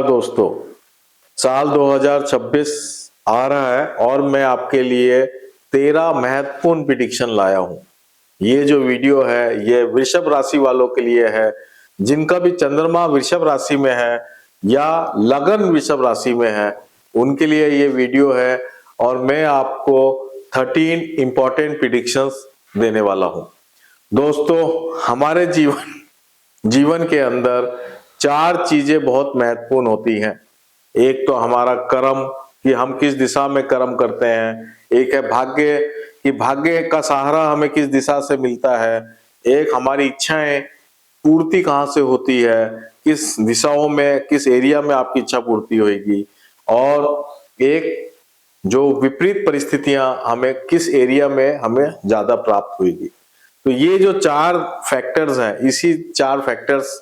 दोस्तों, साल 2026 आ रहा है और मैं आपके लिए 13 महत्वपूर्ण प्रिडिक्शन लाया हूं। ये जो वीडियो है ये वृषभ राशि वालों के लिए है, जिनका भी चंद्रमा वृषभ राशि में है या लगन वृषभ राशि में है, उनके लिए ये वीडियो है। और मैं आपको 13 इंपॉर्टेंट प्रिडिक्शंस देने वाला हूं। दोस्तों, हमारे जीवन के अंदर 4 चीजें बहुत महत्वपूर्ण होती हैं। एक तो हमारा कर्म, कि हम किस दिशा में कर्म करते हैं। एक है भाग्य, कि भाग्य का सहारा हमें किस दिशा से मिलता है। एक हमारी इच्छाएं पूर्ति कहाँ से होती है, किस दिशाओं में, किस एरिया में आपकी इच्छा पूर्ति होगी। और एक जो विपरीत परिस्थितियां हमें किस एरिया में हमें ज्यादा प्राप्त होगी। तो ये जो 4 फैक्टर्स हैं, इसी 4 फैक्टर्स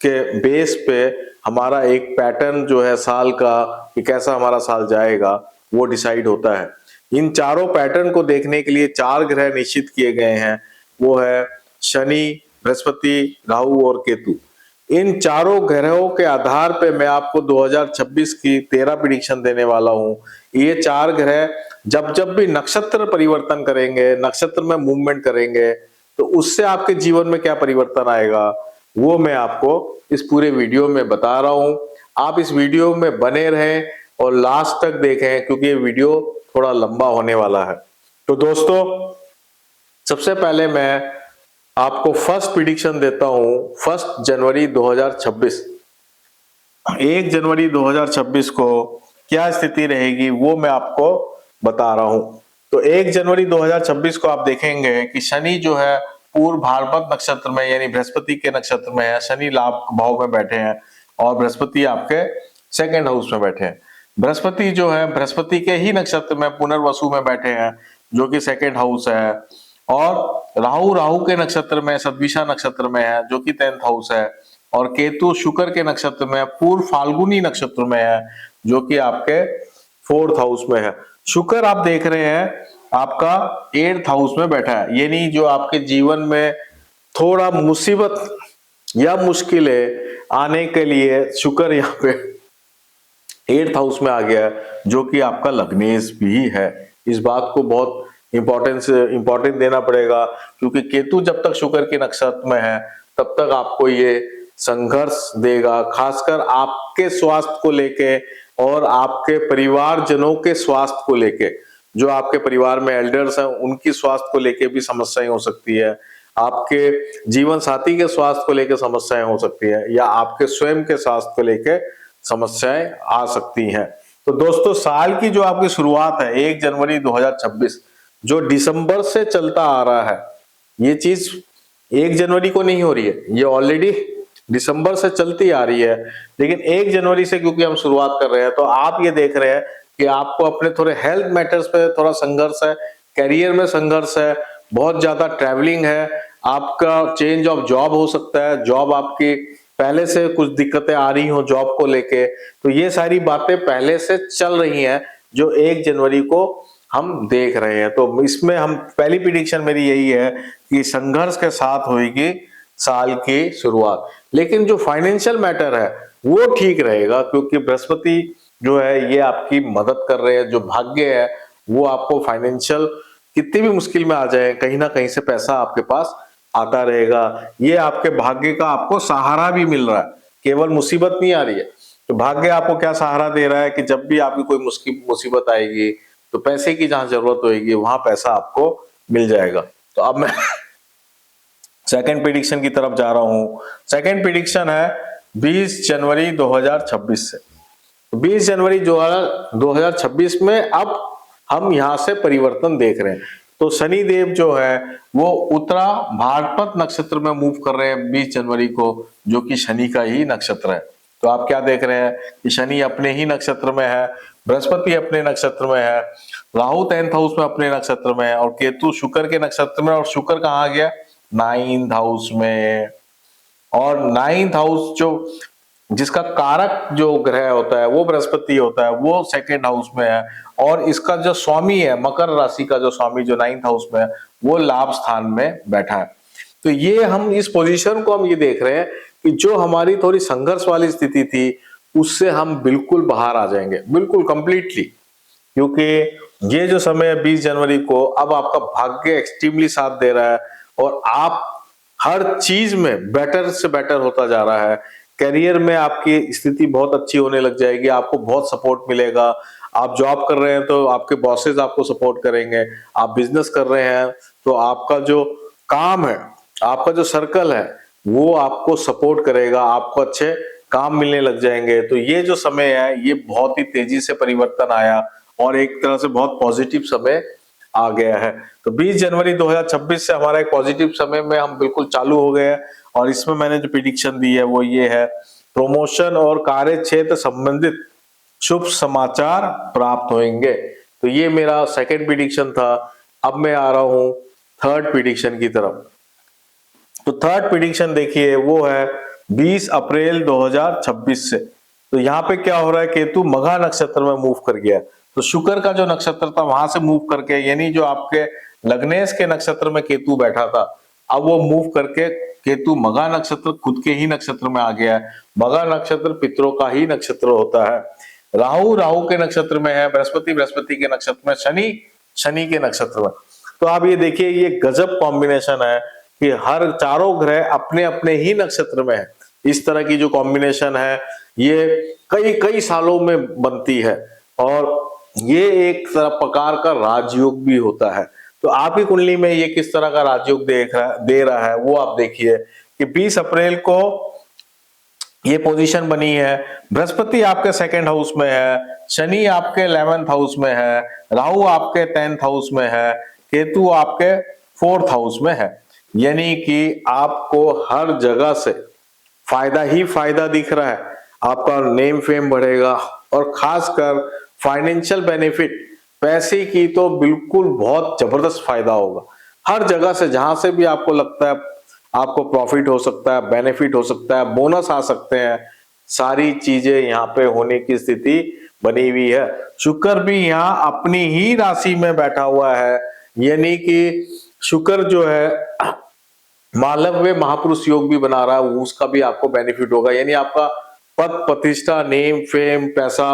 के बेस पे हमारा एक पैटर्न जो है साल का, कि कैसा हमारा साल जाएगा, वो डिसाइड होता है। इन चारों पैटर्न को देखने के लिए 4 ग्रह निश्चित किए गए हैं। वो है शनि, बृहस्पति, राहु और केतु। इन चारों ग्रहों के आधार पे मैं आपको 2026 की 13 प्रेडिक्शन देने वाला हूं। ये 4 ग्रह जब जब भी नक्षत्र परिवर्तन करेंगे, नक्षत्र में मूवमेंट करेंगे, तो उससे आपके जीवन में क्या परिवर्तन आएगा, वो मैं आपको इस पूरे वीडियो में बता रहा हूं। आप इस वीडियो में बने रहें और लास्ट तक देखें, क्योंकि ये वीडियो थोड़ा लंबा होने वाला है। तो दोस्तों, सबसे पहले मैं आपको फर्स्ट प्रिडिक्शन देता हूं। 1 जनवरी 2026, 1 जनवरी 2026 को क्या स्थिति रहेगी वो मैं आपको बता रहा हूं। तो 1 जनवरी 2026 को आप देखेंगे कि शनि जो है पूर्व भाद्रपद नक्षत्र में, यानी बृहस्पति के नक्षत्र में है। शनि लाभ भाव में बैठे हैं और बृहस्पति आपके सेकंड हाउस में बैठे हैं। बृहस्पति जो है बृहस्पति के ही नक्षत्र में पुनर्वसु में बैठे हैं, जो कि सेकंड हाउस है। और राहु के नक्षत्र में सद्विषा नक्षत्र में है, जो कि 10th हाउस है। और केतु शुक्र के नक्षत्र में पूर्व फाल्गुनी नक्षत्र में है, जो कि आपके 4th हाउस में है। शुक्र आप देख रहे हैं आपका 8th हाउस में बैठा है, यानी जो आपके जीवन में थोड़ा मुसीबत या मुश्किलें आने के लिए शुक्र यहाँ पे 8th हाउस में आ गया, जो कि आपका लग्नेश भी है। इस बात को बहुत इंपॉर्टेंट देना पड़ेगा, क्योंकि केतु जब तक शुक्र के नक्षत्र में है तब तक आपको ये संघर्ष देगा, खासकर आपके स्वास्थ्य को लेके और आपके परिवारजनों के स्वास्थ्य को लेके। जो आपके परिवार में एल्डर्स हैं उनकी स्वास्थ्य को लेके भी समस्याएं हो सकती है, आपके जीवन साथी के स्वास्थ्य को लेकर समस्याएं हो सकती है, या आपके स्वयं के स्वास्थ्य को लेकर समस्याएं आ सकती हैं। तो दोस्तों, साल की जो आपकी शुरुआत है 1 जनवरी 2026, जो दिसंबर से चलता आ रहा है, ये चीज 1 जनवरी को नहीं हो रही है, ये ऑलरेडी दिसंबर से चलती आ रही है। लेकिन 1 जनवरी से क्योंकि हम शुरुआत कर रहे हैं, तो आप ये देख रहे हैं कि आपको अपने थोड़े हेल्थ मैटर्स पे थोड़ा संघर्ष है, करियर में संघर्ष है, बहुत ज्यादा ट्रैवलिंग है, आपका चेंज ऑफ जॉब हो सकता है, जॉब आपकी पहले से कुछ दिक्कतें आ रही हो जॉब को लेके। तो ये सारी बातें पहले से चल रही हैं, जो 1 जनवरी को हम देख रहे हैं। तो इसमें हम पहली प्रेडिक्शन मेरी यही है कि संघर्ष के साथ होगी साल की शुरुआत। लेकिन जो फाइनेंशियल मैटर है वो ठीक रहेगा, क्योंकि बृहस्पति जो है ये आपकी मदद कर रहे हैं। जो भाग्य है वो आपको फाइनेंशियल कितनी भी मुश्किल में आ जाए, कहीं ना कहीं से पैसा आपके पास आता रहेगा। ये आपके भाग्य का आपको सहारा भी मिल रहा है, केवल मुसीबत नहीं आ रही है। तो भाग्य आपको क्या सहारा दे रहा है कि जब भी आपकी कोई मुसीबत आएगी तो पैसे की जहां जरूरत होगी वहां पैसा आपको मिल जाएगा। तो अब मैं सेकंड प्रेडिक्शन की तरफ जा रहा हूं। सेकंड प्रेडिक्शन है 20 जनवरी 2026 से। 20 जनवरी 2026 में अब हम यहां से परिवर्तन देख रहे हैं। तो शनि देव जो है वो उत्तरा भाद्रपद नक्षत्र में मूव कर रहे हैं 20 जनवरी को, जो कि शनि का ही नक्षत्र है। तो आप क्या देख रहे हैं कि शनि अपने ही नक्षत्र में है, बृहस्पति अपने नक्षत्र में है, राहु 10th हाउस में अपने नक्षत्र में है, और केतु शुक्र के नक्षत्र में। और शुक्र कहाँ आ गया? 9th हाउस में। और 9th हाउस जो जिसका कारक जो ग्रह होता है वो बृहस्पति होता है, वो सेकंड हाउस में है। और इसका जो स्वामी है, मकर राशि का जो स्वामी जो 9th हाउस में है, वो लाभ स्थान में बैठा है। तो ये हम इस पोजीशन को हम ये देख रहे हैं कि जो हमारी थोड़ी संघर्ष वाली स्थिति थी उससे हम बिल्कुल बाहर आ जाएंगे, बिल्कुल कंप्लीटली। क्योंकि ये जो समय है 20 जनवरी को, अब आपका भाग्य एक्सट्रीमली साथ दे रहा है और आप हर चीज में बेटर से बेटर होता जा रहा है। करियर में आपकी स्थिति बहुत अच्छी होने लग जाएगी, आपको बहुत सपोर्ट मिलेगा। आप जॉब कर रहे हैं तो आपके बॉसेस आपको सपोर्ट करेंगे, आप बिजनेस कर रहे हैं तो आपका जो काम है, आपका जो सर्कल है वो आपको सपोर्ट करेगा, आपको अच्छे काम मिलने लग जाएंगे। तो ये जो समय है ये बहुत ही तेजी से परिवर्तन आया और एक तरह से बहुत पॉजिटिव समय आ गया है। तो 20 जनवरी 2026 से हमारा एक पॉजिटिव समय में हम बिल्कुल चालू हो गए हैं और इसमें मैंने जो प्रेडिक्शन दी है वो ये है, प्रमोशन और कार्य क्षेत्र संबंधित शुभ समाचार प्राप्त होंगे। तो ये मेरा सेकंड प्रेडिक्शन था। अब मैं आ रहा हूं थर्ड प्रेडिक्शन की तरफ। तो थर्ड प्रेडिक्शन देखिए वो है 20 अप्रैल 2026 से। तो यहाँ पे क्या हो रहा है, केतु मघा नक्षत्र में मूव कर गया। तो शुक्र का जो नक्षत्र था वहां से मूव करके, यानी जो आपके लग्नेश के नक्षत्र में केतु बैठा था, अब वो मूव करके केतु मघा नक्षत्र खुद के ही नक्षत्र में आ गया है। मघा नक्षत्र पितरों का ही नक्षत्र होता है। राहु राहु के नक्षत्र में है, बृहस्पति बृहस्पति के नक्षत्र में, शनि शनि के नक्षत्र में। तो आप ये देखिए ये गजब कॉम्बिनेशन है कि हर चारों ग्रह अपने अपने ही नक्षत्र में है। इस तरह की जो कॉम्बिनेशन है ये कई कई सालों में बनती है और ये एक तरह प्रकार का राजयोग भी होता है। तो आपकी कुंडली में ये किस तरह का राजयोग दे रहा है वो आप देखिए कि 20 अप्रैल को ये पोजीशन बनी है। बृहस्पति आपके सेकंड हाउस में है, शनि आपके 11th हाउस में है, राहु आपके 10th हाउस में है, केतु आपके 4th हाउस में है। यानी कि आपको हर जगह से फायदा ही फायदा दिख रहा है। आपका नेम फेम बढ़ेगा और खासकर फाइनेंशियल बेनिफिट, पैसे की तो बिल्कुल बहुत जबरदस्त फायदा होगा। हर जगह से जहां से भी आपको लगता है आपको प्रॉफिट हो सकता है, बेनिफिट हो सकता है, बोनस आ सकते हैं, सारी चीजें यहाँ पे होने की स्थिति बनी हुई है। शुक्र भी यहाँ अपनी ही राशि में बैठा हुआ है, यानी कि शुक्र जो है मालव्य महापुरुष योग भी बना रहा है, उसका भी आपको बेनिफिट होगा। यानी आपका पद प्रतिष्ठा, नेम फेम, पैसा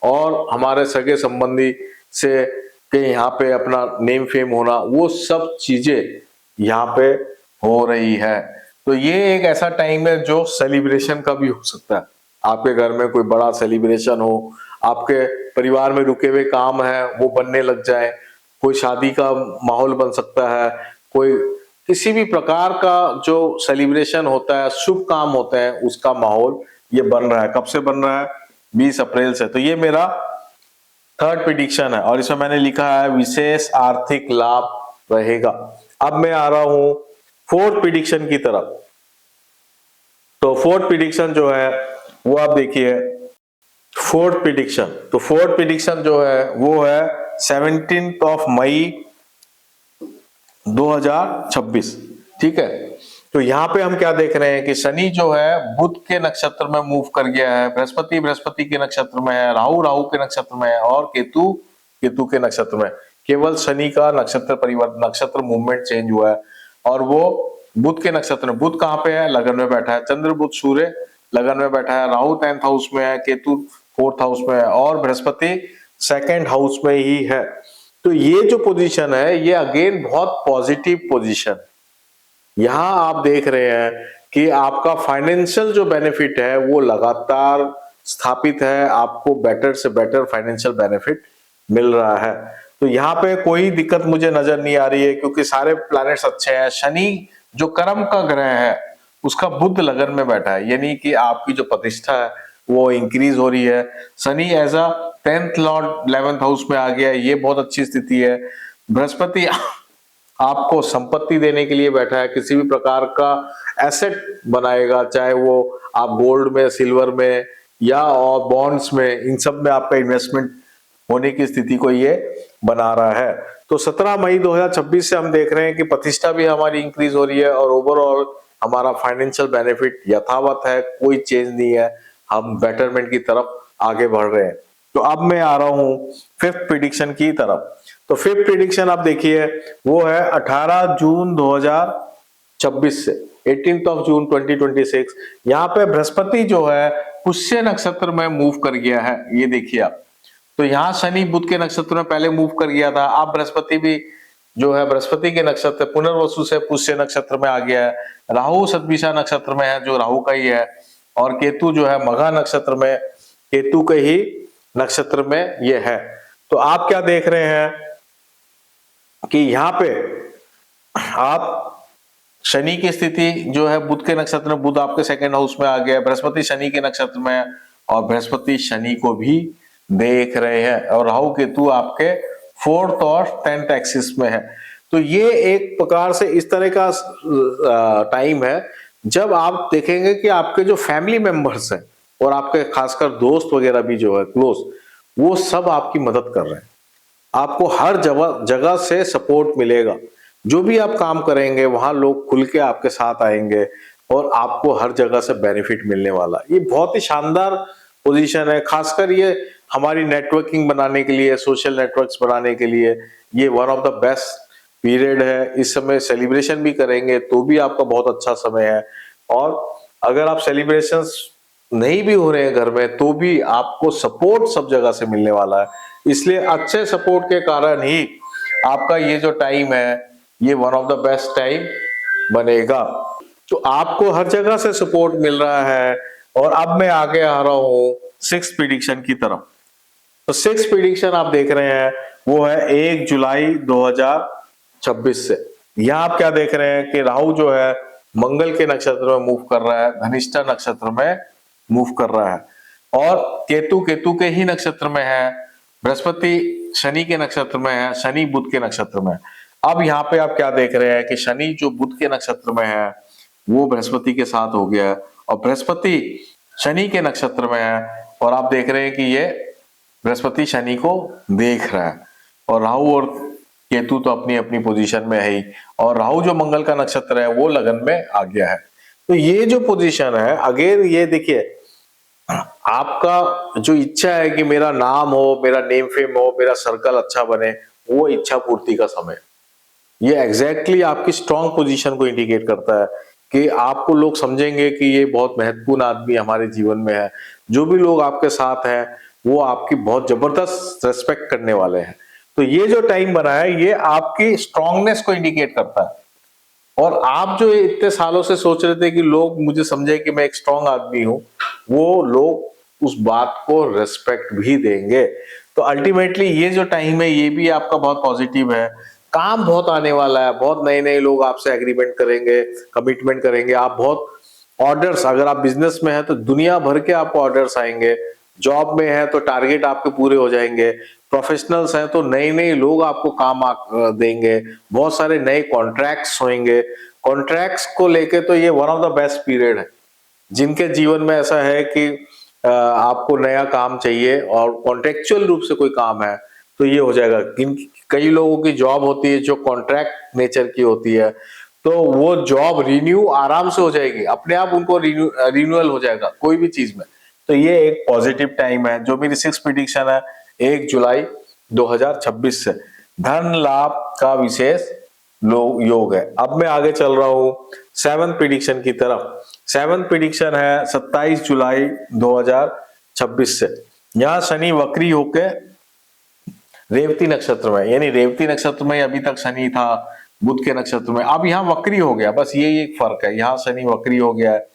और हमारे सगे संबंधी से के यहाँ पे अपना नेम फेम होना, वो सब चीजें यहाँ पे हो रही है। तो ये एक ऐसा टाइम है जो सेलिब्रेशन का भी हो सकता है। आपके घर में कोई बड़ा सेलिब्रेशन हो, आपके परिवार में रुके हुए काम है वो बनने लग जाए, कोई शादी का माहौल बन सकता है, कोई किसी भी प्रकार का जो सेलिब्रेशन होता है, शुभ काम होते हैं, उसका माहौल ये बन रहा है। कब से बन रहा है? 20 अप्रैल से। तो ये मेरा थर्ड प्रेडिक्शन है और इसमें मैंने लिखा है विशेष आर्थिक लाभ रहेगा। अब मैं आ रहा हूं फोर्थ प्रेडिक्शन की तरफ। तो फोर्थ प्रेडिक्शन जो है वो आप देखिए, फोर्थ प्रेडिक्शन, तो फोर्थ प्रेडिक्शन जो है वो है 17 मई 2026। ठीक है, तो यहाँ पे हम क्या देख रहे हैं कि शनि जो है बुध के नक्षत्र में मूव कर गया है, बृहस्पति बृहस्पति के नक्षत्र में है, राहु राहु के नक्षत्र में है और केतु केतु के नक्षत्र में। केवल शनि का नक्षत्र परिवर्तन, नक्षत्र मूवमेंट चेंज हुआ है और वो बुध के नक्षत्र में। बुध कहाँ पे है? लगन में बैठा है। चंद्र बुध सूर्य लगन में बैठा है। राहु 10th हाउस में है, केतु 4th हाउस में है और बृहस्पति 2nd हाउस में ही है। तो ये जो पोजीशन है ये अगेन बहुत पॉजिटिव पोजीशन। यहां आप देख रहे हैं कि आपका फाइनेंशियल जो बेनिफिट है वो लगातार स्थापित है, आपको बेटर से बेटर फाइनेंशियल बेनिफिट मिल रहा है। तो यहाँ पे कोई दिक्कत मुझे नजर नहीं आ रही है क्योंकि सारे प्लैनेट्स अच्छे हैं। शनि जो कर्म का ग्रह है उसका बुध लगन में बैठा है, यानी कि आपकी जो प्रतिष्ठा है वो इंक्रीज हो रही है। Shani as a 10th lord 11th house में आ गया है, ये बहुत अच्छी स्थिति है। बृहस्पति आपको संपत्ति देने के लिए बैठा है, किसी भी प्रकार का एसेट बनाएगा, चाहे वो आप गोल्ड में, सिल्वर में या और बॉन्ड्स में, इन सब में आपका इन्वेस्टमेंट होने की स्थिति को ये बना रहा है। तो 17 मई 2026 से हम देख रहे हैं कि प्रतिष्ठा भी हमारी इंक्रीज हो रही है और ओवरऑल हमारा फाइनेंशियल बेनिफिट यथावत है, कोई चेंज नहीं है, हम बेटरमेंट की तरफ आगे बढ़ रहे हैं। तो अब मैं आ रहा हूं फिफ्थ प्रेडिक्शन की तरफ। तो फिफ्थ प्रेडिक्शन आप देखिए वो है 18 जून 2026 से 18th ऑफ जून 2026। यहाँ पे बृहस्पति जो है पुष्य नक्षत्र में मूव कर गया है, ये देखिए आप। तो यहाँ शनि बुध के नक्षत्र में पहले मूव कर गया था, अब बृहस्पति भी जो है बृहस्पति के नक्षत्र पुनर्वसु से पुष्य नक्षत्र में आ गया है। राहु शतभिषा नक्षत्र में है, जो राहु का ही है, और केतु जो है मघा नक्षत्र में, केतु के ही नक्षत्र में ये है। तो आप क्या देख रहे हैं कि यहाँ पे आप शनि की स्थिति जो है बुध के नक्षत्र में, बुध आपके सेकंड हाउस में आ गया, बृहस्पति शनि के नक्षत्र में है, और बृहस्पति शनि को भी देख रहे हैं, और राहु केतु आपके 4th और 10th एक्सिस में है। तो ये एक प्रकार से इस तरह का टाइम है जब आप देखेंगे कि आपके जो फैमिली मेंबर्स हैं और आपके खासकर दोस्त वगैरह भी जो है क्लोज, वो सब आपकी मदद कर रहे हैं। आपको हर जगह से सपोर्ट मिलेगा। जो भी आप काम करेंगे वहां लोग खुल के आपके साथ आएंगे और आपको हर जगह से बेनिफिट मिलने वाला। ये बहुत ही शानदार पोजीशन है, खासकर ये हमारी नेटवर्किंग बनाने के लिए, सोशल नेटवर्क्स बनाने के लिए ये one of the best period है। इस समय सेलिब्रेशन भी करेंगे तो भी आपका बहुत अच्छा समय है, और अगर आप सेलिब्रेशंस नहीं भी हो रहे हैं घर में तो भी आपको सपोर्ट सब जगह से मिलने वाला है। इसलिए अच्छे सपोर्ट के कारण ही आपका ये जो टाइम है ये one of the best time बनेगा। तो आपको हर जगह से सपोर्ट मिल रहा है। और अब मैं आगे आ रहा हूं 6th प्रेडिक्शन की तरफ। तो 6th प्रेडिक्शन आप देख रहे हैं वो है 1 जुलाई 2026 से। यहां आप क्या देख रहे हैं कि राहु जो है मंगल के नक्षत्र में मूव कर रहा है, धनिष्ठा नक्षत्र में मूव कर रहा है, और केतु के ही नक्षत्र में है, बृहस्पति शनि के नक्षत्र में है, शनि बुध के नक्षत्र में। अब यहाँ पे आप क्या देख रहे हैं कि शनि जो बुध के नक्षत्र में है वो बृहस्पति के साथ हो गया है, और बृहस्पति शनि के नक्षत्र में है, और आप देख रहे हैं कि ये बृहस्पति शनि को देख रहा है, और राहु और केतु तो अपनी अपनी पोजीशन में है ही, और राहु जो मंगल का नक्षत्र है वो लगन में आ गया है। तो ये जो पोजीशन है, अगेन ये देखिए आपका जो इच्छा है कि मेरा नाम हो, मेरा नेम फेम हो, मेरा सर्कल अच्छा बने, वो इच्छा पूर्ति का समय। ये एग्जैक्टली आपकी स्ट्रॉन्ग पोजीशन को इंडिकेट करता है कि आपको लोग समझेंगे कि ये बहुत महत्वपूर्ण आदमी हमारे जीवन में है। जो भी लोग आपके साथ हैं वो आपकी बहुत जबरदस्त रेस्पेक्ट करने वाले हैं। तो ये जो टाइम बना है ये आपकी स्ट्रॉन्गनेस को इंडिकेट करता है। और आप जो इतने सालों से सोच रहे थे कि लोग मुझे समझे कि मैं एक स्ट्रॉन्ग आदमी हूं, वो लोग उस बात को रेस्पेक्ट भी देंगे। तो अल्टीमेटली ये जो टाइम है ये भी आपका बहुत पॉजिटिव है। काम बहुत आने वाला है, बहुत नए नए लोग आपसे एग्रीमेंट करेंगे, कमिटमेंट करेंगे। आप बहुत ऑर्डर्स, अगर आप बिजनेस में है तो दुनिया भर के आपको ऑर्डर्स आएंगे, जॉब में है तो टारगेट आपके पूरे हो जाएंगे, प्रोफेशनल्स हैं तो नए नए लोग आपको काम देंगे, बहुत सारे नए कॉन्ट्रैक्ट्स होंगे। कॉन्ट्रैक्ट्स को लेके तो ये one of the best period है। जिनके जीवन में ऐसा है कि आपको नया काम चाहिए और कॉन्ट्रेक्चुअल रूप से कोई काम है तो ये हो जाएगा। कई लोगों की जॉब होती है जो कॉन्ट्रैक्ट नेचर की होती है, तो वो जॉब रिन्यू आराम से हो जाएगी, अपने आप उनको रिन्यूअल हो जाएगा कोई भी चीज में। तो ये एक पॉजिटिव टाइम है। जो मेरी 6th प्रेडिक्शन है 1 जुलाई 2026 से धन लाभ का विशेष योग है। अब मैं आगे चल रहा हूं 7th प्रेडिक्शन की तरफ। 7th प्रेडिक्शन है 27 जुलाई 2026 से। यहाँ शनि वक्री होकर रेवती नक्षत्र में, यानी रेवती नक्षत्र में अभी तक शनि था बुध के नक्षत्र में, अब यहाँ वक्री हो गया। बस ये एक फर्क है, यहाँ शनि वक्री हो गया है।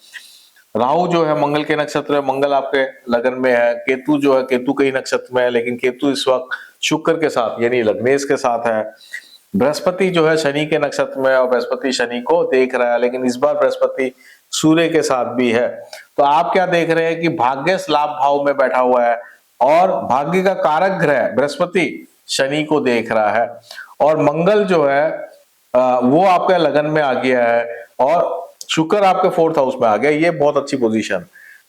राहु जो है मंगल के नक्षत्र में, मंगल आपके लगन में है। केतु जो है केतु के ही नक्षत्र में है, लेकिन केतु इस वक्त शुक्र के साथ यानी लग्नेश के साथ है। बृहस्पति जो है शनि के नक्षत्र में, और बृहस्पति शनि को देख रहा है, लेकिन इस बार बृहस्पति सूर्य के साथ भी है। तो आप क्या देख रहे हैं कि भाग्य लाभ भाव में बैठा हुआ है, और भाग्य का कारक ग्रह बृहस्पति शनि को देख रहा है, और मंगल जो है वो आपके लगन में आ गया है, और शुक्र आपके 4th हाउस में आ गया। ये बहुत अच्छी पोजीशन।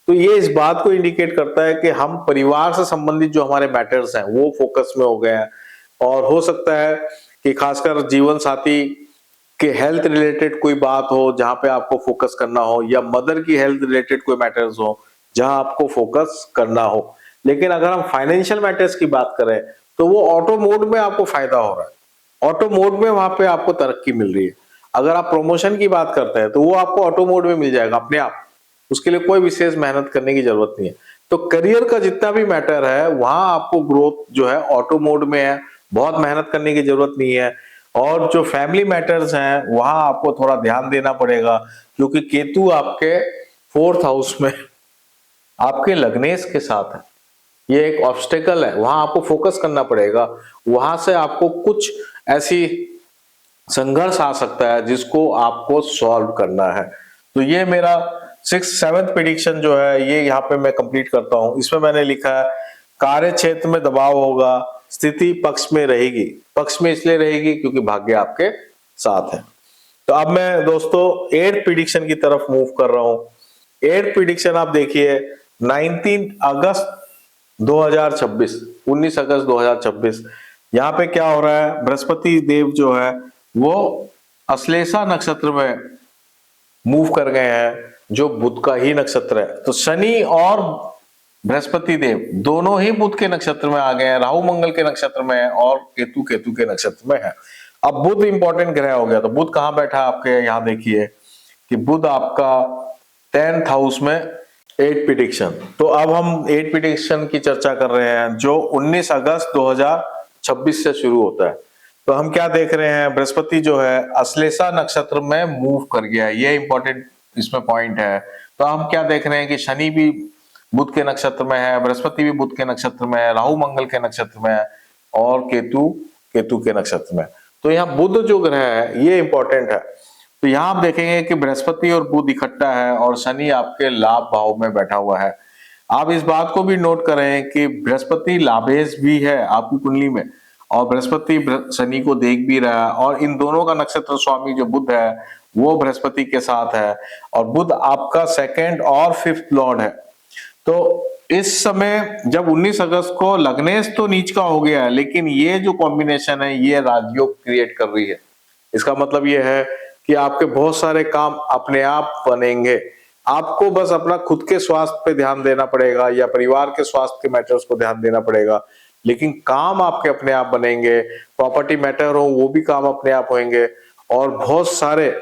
तो ये इस बात को इंडिकेट करता है कि हम परिवार से संबंधित जो हमारे मैटर्स हैं वो फोकस में हो गए हैं, और हो सकता है कि खासकर जीवन साथी के हेल्थ रिलेटेड कोई बात हो जहां पे आपको फोकस करना हो, या मदर की हेल्थ रिलेटेड कोई मैटर्स हो जहां आपको फोकस करना हो। लेकिन अगर हम फाइनेंशियल मैटर्स की बात करें तो वो ऑटो मोड में आपको फायदा हो रहा है, ऑटो मोड में वहां पे आपको तरक्की मिल रही है। अगर आप प्रमोशन की बात करते हैं तो वो आपको ऑटो मोड में मिल जाएगा अपने आप। उसके लिए कोई विशेष मेहनत करने की जरूरत नहीं है। तो करियर का जितना भी मैटर है वहां आपको ग्रोथ जो है ऑटो मोड में है, बहुत मेहनत करने की जरूरत नहीं है। और जो फैमिली मैटर्स हैं वहां आपको थोड़ा ध्यान देना पड़ेगा, क्योंकि केतु आपके 4th हाउस में आपके लग्नेश के साथ है। ये एक ऑब्स्टेकल है, वहां आपको फोकस करना पड़ेगा। वहां से आपको कुछ ऐसी संघर्ष आ सकता है जिसको आपको सॉल्व करना है। तो ये मेरा 6th 7th प्रेडिक्शन जो है ये यहाँ पे मैं कंप्लीट करता हूं। इसमें मैंने लिखा है कार्य क्षेत्र में दबाव होगा, स्थिति पक्ष में रहेगी। पक्ष में इसलिए रहेगी क्योंकि भाग्य आपके साथ है। तो अब मैं दोस्तों 8th प्रेडिक्शन की तरफ मूव कर रहा हूं। 8th प्रेडिक्शन आप देखिए 19 अगस्त 2026, 19 अगस्त 2026, यहाँ पे क्या हो रहा है, बृहस्पति देव जो है वो अश्लेषा नक्षत्र में मूव कर गए हैं, जो बुध का ही नक्षत्र है। तो शनि और बृहस्पति देव दोनों ही बुध के नक्षत्र में आ गए हैं, राहु मंगल के नक्षत्र में है और केतु केतु के नक्षत्र में है। अब बुध इंपॉर्टेंट ग्रह हो गया, तो बुध कहां बैठा है आपके, यहां देखिए कि बुध आपका 10th हाउस में 8 प्रेडिक्शन। तो अब हम 8 प्रेडिक्शन की चर्चा कर रहे हैं जो 19 अगस्त 2026 से शुरू होता है। तो हम क्या देख रहे हैं, बृहस्पति जो है अश्लेषा नक्षत्र में मूव कर गया है, ये इंपॉर्टेंट इसमें पॉइंट है। तो हम क्या देख रहे हैं कि शनि भी बुध के नक्षत्र में है, बृहस्पति भी बुध के नक्षत्र में है, राहु मंगल के नक्षत्र में है और केतु केतु के नक्षत्र में। तो यहाँ बुध जो ग्रह है ये इंपॉर्टेंट है। तो यहाँ आप देखेंगे कि बृहस्पति और बुध इकट्ठा है और शनि आपके लाभ भाव में बैठा हुआ है। आप इस बात को भी नोट करें कि बृहस्पति लाभेश भी है आपकी कुंडली में और बृहस्पति शनि को देख भी रहा है, और इन दोनों का नक्षत्र स्वामी जो बुध है वो बृहस्पति के साथ है और बुध आपका 2nd और 5th लॉर्ड है। तो इस समय जब 19 अगस्त को लग्नेश तो नीच का हो गया है, लेकिन ये जो कॉम्बिनेशन है ये राजयोग क्रिएट कर रही है। इसका मतलब ये है कि आपके बहुत सारे काम अपने आप बनेंगे। आपको बस अपना खुद के स्वास्थ्य पे ध्यान देना पड़ेगा या परिवार के स्वास्थ्य के मैटर्स को ध्यान देना पड़ेगा, लेकिन काम आपके अपने आप बनेंगे। प्रॉपर्टी मैटर हो वो भी काम अपने आप होंगे और बहुत सारे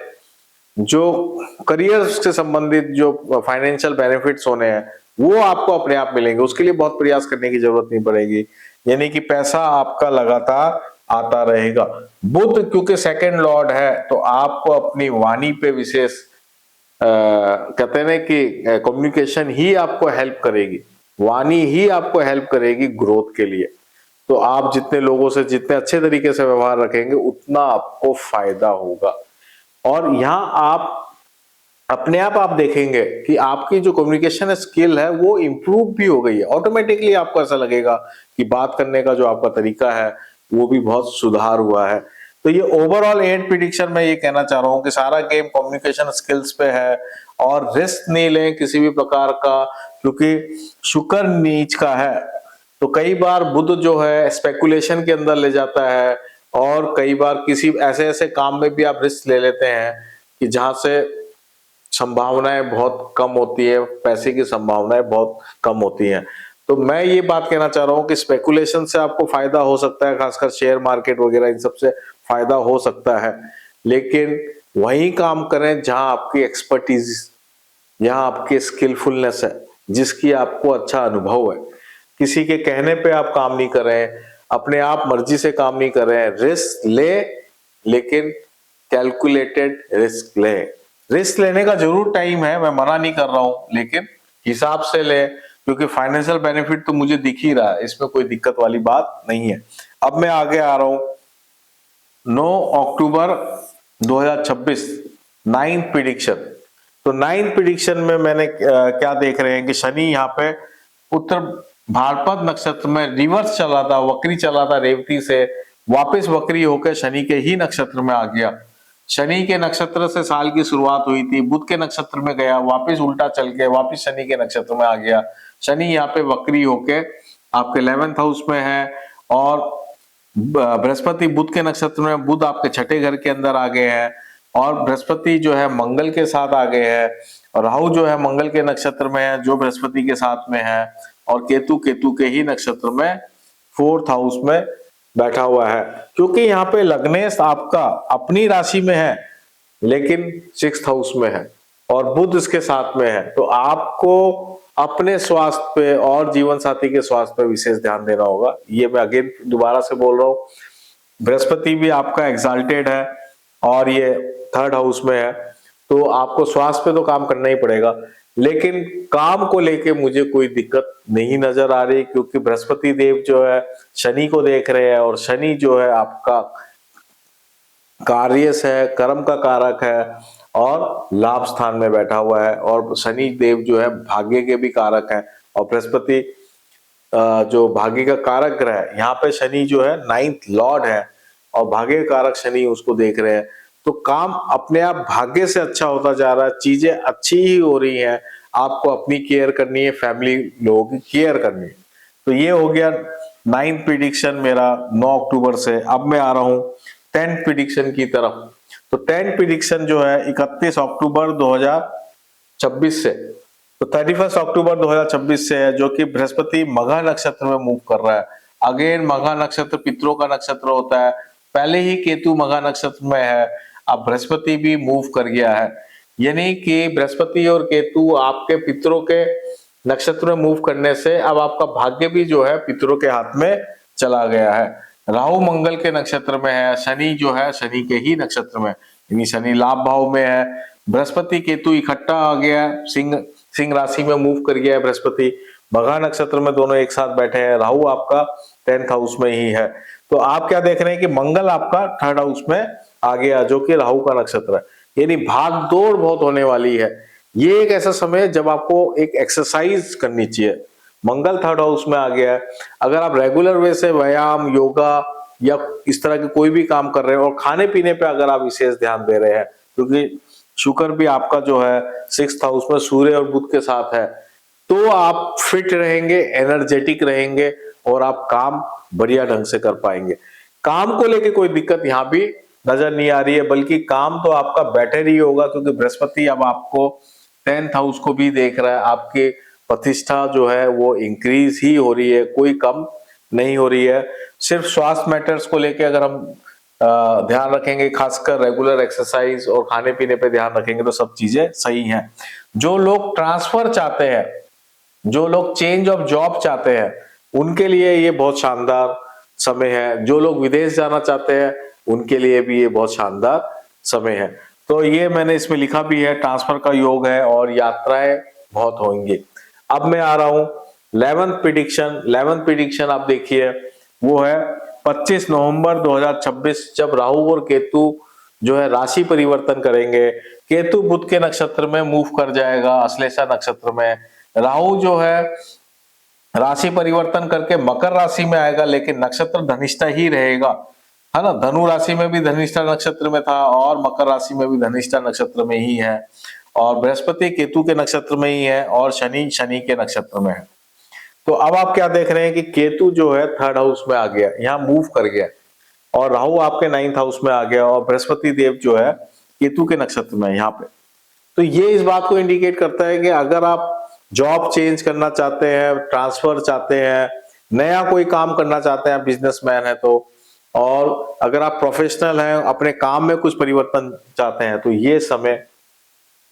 जो करियर से संबंधित जो फाइनेंशियल बेनिफिट्स होने हैं वो आपको अपने आप मिलेंगे। उसके लिए बहुत प्रयास करने की जरूरत नहीं पड़ेगी, यानी कि पैसा आपका लगातार आता रहेगा। बुध क्योंकि 2nd लॉर्ड है तो आपको अपनी वाणी पे विशेष कहते हैं कि कम्युनिकेशन ही आपको हेल्प करेगी, वाणी ही आपको हेल्प करेगी ग्रोथ के लिए। तो आप जितने लोगों से जितने अच्छे तरीके से व्यवहार रखेंगे उतना आपको फायदा होगा। और यहाँ आप अपने आप देखेंगे कि आपकी जो कम्युनिकेशन स्किल है वो इम्प्रूव भी हो गई है। ऑटोमेटिकली आपको ऐसा लगेगा कि बात करने का जो आपका तरीका है वो भी बहुत सुधार हुआ है। तो ये ओवरऑल 8 प्रेडिक्शन में ये कहना चाह रहा हूं कि सारा गेम कम्युनिकेशन स्किल्स पे है और रिस्क नहीं लें किसी भी प्रकार का, क्योंकि शुक्र नीच का है। तो कई बार बुध जो है स्पेकुलेशन के अंदर ले जाता है और कई बार किसी ऐसे ऐसे काम में भी आप रिस्क ले लेते हैं कि जहां से संभावनाएं बहुत कम होती है, पैसे की संभावनाएं बहुत कम होती हैं। तो मैं ये बात कहना चाह रहा हूं कि स्पेकुलेशन से आपको फायदा हो सकता है, खासकर शेयर मार्केट वगैरह इन सब से फायदा हो सकता है, लेकिन वही काम करें जहां आपकी एक्सपर्टीज, जहां आपकी स्किलफुलनेस है, जिसकी आपको अच्छा अनुभव है। किसी के कहने पे आप काम नहीं कर रहे हैं, अपने आप मर्जी से काम नहीं कर रहे हैं। रिस्क ले, लेकिन कैलकुलेटेड रिस्क ले। रिस्क लेने का जरूर टाइम है, मैं मना नहीं कर रहा हूं, लेकिन हिसाब से ले, क्योंकि फाइनेंशियल बेनिफिट तो मुझे दिख ही रहा है, इसमें कोई दिक्कत वाली बात नहीं है। अब मैं आगे आ रहा हूं 9 अक्टूबर 2026 9th प्रेडिक्शन। तो 9th प्रेडिक्शन में मैंने क्या देख रहे हैं कि शनि यहाँ पे उत्तर भाद्रपद नक्षत्र में रिवर्स चला था, वक्री चला था, रेवती से वापस वक्री होकर शनि के ही नक्षत्र में आ गया। शनि के नक्षत्र से साल की शुरुआत हुई थी, बुध के नक्षत्र में गया, वापस उल्टा चल के वापस शनि के नक्षत्र में आ गया। शनि यहाँ पे वक्री होके आपके 11th हाउस में है और बृहस्पति बुध के नक्षत्र में, बुध आपके 6ठे घर के अंदर आ गए हैं और बृहस्पति जो है मंगल के साथ आ गए हैं और राहु जो है मंगल के नक्षत्र में है जो बृहस्पति के साथ में है और केतु केतु के ही नक्षत्र में 4th हाउस में बैठा हुआ है। क्योंकि यहाँ पे लग्नेश आपका अपनी राशि में है लेकिन 6th हाउस में है और बुध इसके साथ में है, तो आपको अपने स्वास्थ्य पे और जीवन साथी के स्वास्थ्य पे विशेष ध्यान देना होगा। ये मैं अगेन दोबारा से बोल रहा हूँ, बृहस्पति भी आपका एक्साल्टेड है और ये थर्ड हाउस में है, तो आपको स्वास्थ्य पे तो काम करना ही पड़ेगा। लेकिन काम को लेके मुझे कोई दिक्कत नहीं नजर आ रही, क्योंकि बृहस्पति देव जो है शनि को देख रहे हैं, और शनि जो है आपका कार्य है, कर्म का कारक है और लाभ स्थान में बैठा हुआ है, और शनि देव जो है भाग्य के भी कारक है, और बृहस्पति जो भाग्य का कारक ग्रह है, यहाँ पे शनि जो है 9th लॉर्ड है और भाग्य कारक शनि उसको देख रहे हैं, तो काम अपने आप भाग्य से अच्छा होता जा रहा है, चीजें अच्छी ही हो रही हैं। आपको अपनी केयर करनी है, फैमिली लोगों की केयर करनी है। तो ये हो गया 9th प्रिडिक्शन मेरा 9 अक्टूबर से। अब मैं आ रहा हूं 10th प्रिडिक्शन की तरफ। तो 10th प्रिडिक्शन जो है 31 अक्टूबर 2026 से, तो 31 अक्टूबर 2026 से है, जो कि बृहस्पति मघा नक्षत्र में मूव कर रहा है। अगेन मघा नक्षत्र पितरों का नक्षत्र होता है, पहले ही केतु मघा नक्षत्र में है, अब बृहस्पति भी मूव कर गया है, यानी कि बृहस्पति और केतु आपके पितरों के नक्षत्र में मूव करने से अब आपका भाग्य भी जो है पितरों के हाथ में चला गया है। राहु मंगल के नक्षत्र में है, शनि जो है शनि के ही नक्षत्र में, यानी शनि लाभ भाव में है। बृहस्पति केतु इकट्ठा आ गया है, सिंह राशि में मूव कर गया है बृहस्पति, मघा नक्षत्र में दोनों एक साथ बैठे हैं। राहु आपका 10th हाउस में ही है, तो आप क्या देख रहे हैं कि मंगल आपका 3rd हाउस में आ गया, जो कि राहु का नक्षत्र है, यानी भाग दौड़ बहुत होने वाली है। ये एक ऐसा समय है जब आपको एक एक्सरसाइज करनी चाहिए। मंगल 3rd हाउस में आ गया है, अगर आप रेगुलर वे से व्यायाम, योगा या इस तरह के कोई भी काम कर रहे हैं, और खाने पीने पे अगर आप विशेष ध्यान दे रहे हैं, क्योंकि शुक्र भी आपका जो है 6th हाउस में सूर्य और बुध के साथ है, तो आप फिट रहेंगे, एनर्जेटिक रहेंगे और आप काम बढ़िया ढंग से कर पाएंगे। काम को लेके कोई दिक्कत यहाँ भी नजर नहीं आ रही है, बल्कि काम तो आपका बेटर ही होगा, क्योंकि बृहस्पति अब आपको 10th हाउस को भी देख रहा है। आपकी प्रतिष्ठा जो है वो इंक्रीज ही हो रही है, कोई कम नहीं हो रही है। सिर्फ स्वास्थ्य मैटर्स को लेके अगर हम ध्यान रखेंगे, खासकर रेगुलर एक्सरसाइज और खाने पीने पे ध्यान रखेंगे, तो सब चीजें सही हैं। जो लोग ट्रांसफर चाहते हैं, जो लोग चेंज ऑफ जॉब चाहते हैं, उनके लिए ये बहुत शानदार समय है। जो लोग विदेश जाना चाहते हैं, उनके लिए भी ये बहुत शानदार समय है। तो ये मैंने इसमें लिखा भी है, ट्रांसफर का योग है और यात्राएं बहुत होंगी। अब मैं आ रहा हूं 11th प्रिडिक्शन। 11th प्रिडिक्शन आप देखिए, वो है 25 नवंबर 2026, जब राहु और केतु जो है राशि परिवर्तन करेंगे। केतु बुध के नक्षत्र में मूव कर जाएगा, अश्लेषा नक्षत्र में। राहु जो है राशि परिवर्तन करके मकर राशि में आएगा, लेकिन नक्षत्र धनिष्ठा ही रहेगा, है ना। धनु राशि में भी धनिष्ठा नक्षत्र में था और मकर राशि में भी धनिष्ठा नक्षत्र में ही है, और बृहस्पति केतु के नक्षत्र में ही है, और शनि शनि के नक्षत्र में है। तो अब आप क्या देख रहे हैं कि केतु जो है 3rd हाउस में आ गया, यहाँ मूव कर गया, और राहु आपके 9th हाउस में आ गया, और बृहस्पति देव जो है केतु के नक्षत्र में यहाँ पे। तो ये इस बात को इंडिकेट करता है कि अगर आप जॉब चेंज करना चाहते हैं, ट्रांसफर चाहते हैं, नया कोई काम करना चाहते हैं, बिजनेसमैन है तो, और अगर आप प्रोफेशनल हैं, अपने काम में कुछ परिवर्तन चाहते हैं, तो ये समय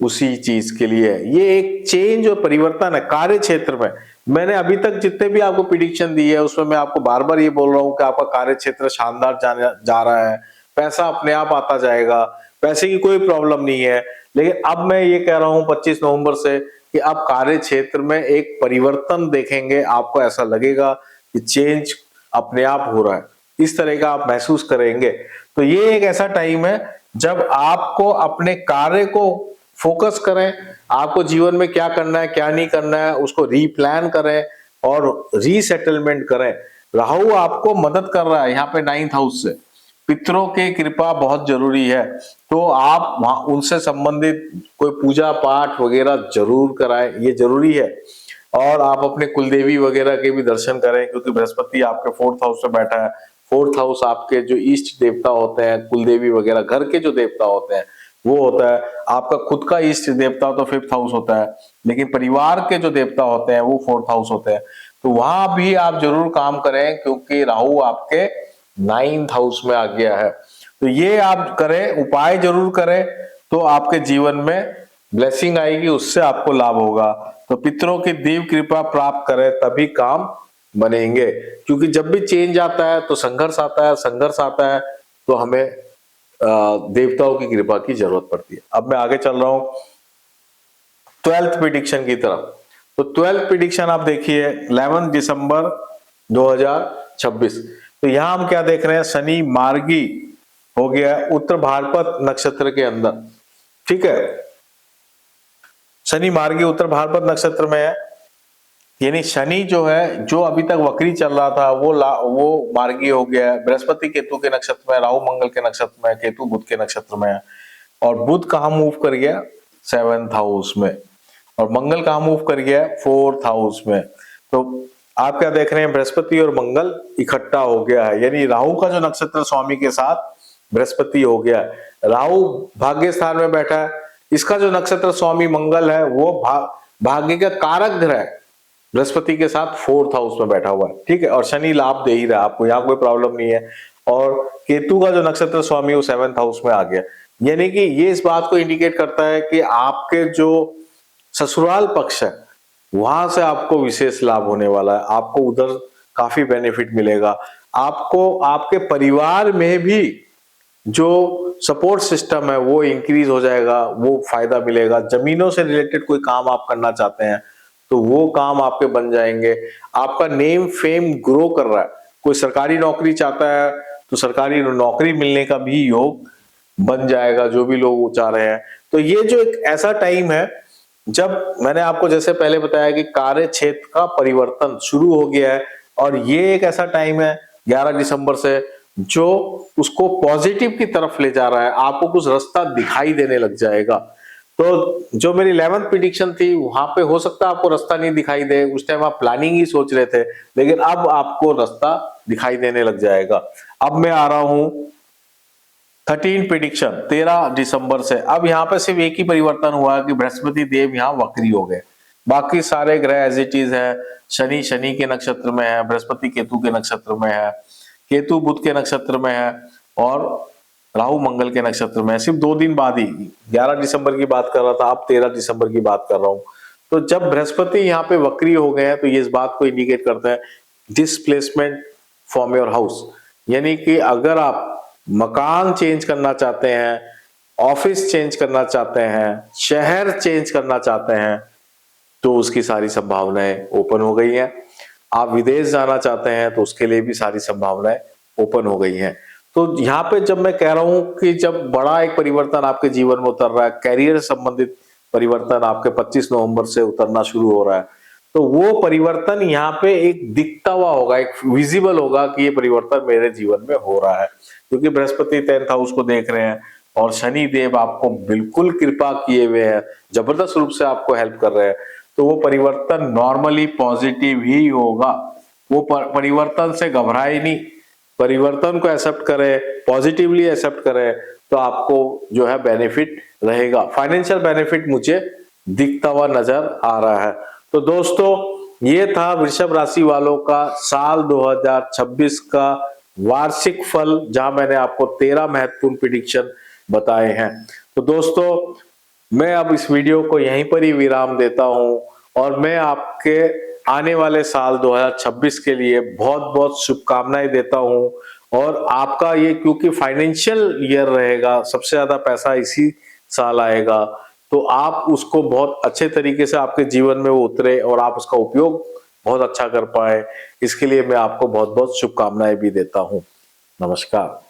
उसी चीज के लिए है। ये एक चेंज और परिवर्तन है कार्य क्षेत्र में। मैंने अभी तक जितने भी आपको प्रिडिक्शन दी है, उसमें मैं आपको बार बार ये बोल रहा हूँ कि आपका कार्य क्षेत्र शानदार जा रहा है, पैसा अपने आप आता जाएगा, पैसे की कोई प्रॉब्लम नहीं है। लेकिन अब मैं ये कह रहा हूँ 25 नवंबर से कि आप कार्य क्षेत्र में एक परिवर्तन देखेंगे, आपको ऐसा लगेगा कि चेंज अपने आप हो रहा है, इस तरह का आप महसूस करेंगे। तो ये एक ऐसा टाइम है जब आपको अपने कार्य को फोकस करें, आपको जीवन में क्या करना है क्या नहीं करना है उसको रीप्लान करें और रीसेटलमेंट करें। राहु आपको मदद कर रहा है यहाँ पे 9th हाउस से, पितरों की कृपा बहुत जरूरी है, तो आप वहां उनसे संबंधित कोई पूजा पाठ वगैरह जरूर कराएं, ये जरूरी है। और आप अपने कुलदेवी वगैरह के भी दर्शन करें, क्योंकि बृहस्पति आपके 4th हाउस में बैठा है। 4th हाउस आपके जो इष्ट देवता होते हैं, कुलदेवी वगैरह घर के जो देवता होते हैं वो होता है। आपका खुद का इष्ट देवता तो 5th हाउस होता है, लेकिन परिवार के जो देवता होते हैं वो 4th हाउस होते हैं। तो वहां भी आप जरूर काम करें, क्योंकि राहु आपके 9th हाउस में आ गया है। तो ये आप करें, उपाय जरूर करें, तो आपके जीवन में ब्लेसिंग आएगी, उससे आपको लाभ होगा। तो पितरों की दिव्य कृपा प्राप्त करें तभी काम बनेंगे, क्योंकि जब भी चेंज आता है तो संघर्ष आता है, संघर्ष आता है तो हमें देवताओं की कृपा की जरूरत पड़ती है। अब मैं आगे चल रहा हूं 12th प्रिडिक्शन की तरफ। तो 12th प्रिडिक्शन आप देखिए 11 दिसंबर 2026। तो यहां हम क्या देख रहे हैं, शनि मार्गी हो गया उत्तर भाद्रपद नक्षत्र के अंदर, ठीक है। शनि मार्गी उत्तर भाद्रपद नक्षत्र में है, यानी शनि जो है, जो अभी तक वक्री चल रहा था वो मार्गी हो गया है। बृहस्पति केतु के नक्षत्र में, राहु मंगल के नक्षत्र में, केतु बुध के नक्षत्र में है। और बुध कहाँ मूव कर गया, 7th हाउस में, और मंगल कहाँ मूव कर गया, 4th हाउस में। तो आप क्या देख रहे हैं, बृहस्पति और मंगल इकट्ठा हो गया है, यानी राहु का जो नक्षत्र स्वामी के साथ बृहस्पति हो गया है। राहु भाग्य स्थान में बैठा है, इसका जो नक्षत्र स्वामी मंगल है वो भाग्य का कारक ग्रह है, बृहस्पति के साथ 4th हाउस में बैठा हुआ है, ठीक है। और शनि लाभ दे ही रहा है आपको, यहाँ कोई प्रॉब्लम नहीं है। और केतु का जो नक्षत्र स्वामी वो 7th हाउस में आ गया, यानी कि ये इस बात को इंडिकेट करता है कि आपके जो ससुराल पक्ष है वहां से आपको विशेष लाभ होने वाला है, आपको उधर काफी बेनिफिट मिलेगा। आपको आपके परिवार में भी जो सपोर्ट सिस्टम है वो इंक्रीज हो जाएगा, वो फायदा मिलेगा। जमीनों से रिलेटेड कोई काम आप करना चाहते हैं तो वो काम आपके बन जाएंगे। आपका नेम फेम ग्रो कर रहा है, कोई सरकारी नौकरी चाहता है तो सरकारी नौकरी मिलने का भी योग बन जाएगा, जो भी लोग चाह रहे हैं। तो ये जो एक ऐसा टाइम है जब मैंने आपको जैसे पहले बताया कि कार्य क्षेत्र का परिवर्तन शुरू हो गया है, और ये एक ऐसा टाइम है 11 दिसंबर से जो उसको पॉजिटिव की तरफ ले जा रहा है, आपको कुछ रास्ता दिखाई देने लग जाएगा। तो जो मेरी 11th प्रिडिक्शन थी वहां पे हो सकता है आपको रास्ता नहीं दिखाई दे, उस टाइम आप प्लानिंग ही सोच रहे थे, लेकिन अब आपको रास्ता दिखाई देने लग जाएगा। अब मैं आ रहा हूं 13 प्रिडिक्शन 13 दिसंबर से। अब यहाँ पे सिर्फ एक ही परिवर्तन हुआ है कि बृहस्पति देव यहाँ वक्री हो गए, बाकी सारे ग्रह एज इट इज है। शनि शनि के नक्षत्र में है, बृहस्पति केतु के नक्षत्र में है, केतु बुध के नक्षत्र में है, और राहु मंगल के नक्षत्र में है। सिर्फ 2 दिन बाद ही 11 दिसंबर की बात कर रहा था, अब 13 दिसंबर की बात कर रहा हूं। तो जब बृहस्पति यहाँ पे वक्री हो गए हैं तो ये इस बात को इंडिकेट करता है डिसप्लेसमेंट फ्रॉम योर हाउस, यानी कि अगर आप मकान चेंज करना चाहते हैं, ऑफिस चेंज करना चाहते हैं, शहर चेंज करना चाहते हैं, तो उसकी सारी संभावनाएं ओपन हो गई हैं। आप विदेश जाना चाहते हैं तो उसके लिए भी सारी संभावनाएं ओपन हो गई हैं। तो यहाँ पे जब मैं कह रहा हूं कि जब बड़ा एक परिवर्तन आपके जीवन में उतर रहा है, कैरियर संबंधित परिवर्तन आपके 25 नवंबर से उतरना शुरू हो रहा है, तो वो परिवर्तन यहाँ पे एक दिखता हुआ होगा, एक विजिबल होगा कि ये परिवर्तन मेरे जीवन में हो रहा है, क्योंकि बृहस्पति 10th हाउस को देख रहे हैं और शनि देव आपको बिल्कुल कृपा किए हुए हैं, जबरदस्त रूप से आपको हेल्प कर रहे हैं। तो वो परिवर्तन नॉर्मली पॉजिटिव ही होगा, वो परिवर्तन से घबराए नहीं, परिवर्तन को एक्सेप्ट करें, पॉजिटिवली एक्सेप्ट करें, तो आपको जो है बेनिफिट रहेगा। फाइनेंशियल बेनिफिट मुझे दिखता हुआ नजर आ रहा है। तो दोस्तों ये था वृषभ राशि वालों का साल 2026 का वार्षिक फल, जहां मैंने आपको 13 महत्वपूर्ण प्रेडिक्शन बताए हैं। तो दोस्तों मैं अब इस वीडियो को यहीं पर ही विराम देता हूं, और मैं आपके आने वाले साल 2026 के लिए बहुत बहुत शुभकामनाएं देता हूं। और आपका ये क्योंकि फाइनेंशियल ईयर रहेगा, सबसे ज्यादा पैसा इसी साल आएगा, तो आप उसको बहुत अच्छे तरीके से आपके जीवन में वो उतरे और आप उसका उपयोग बहुत अच्छा कर पाए, इसके लिए मैं आपको बहुत बहुत शुभकामनाएं भी देता हूं। नमस्कार।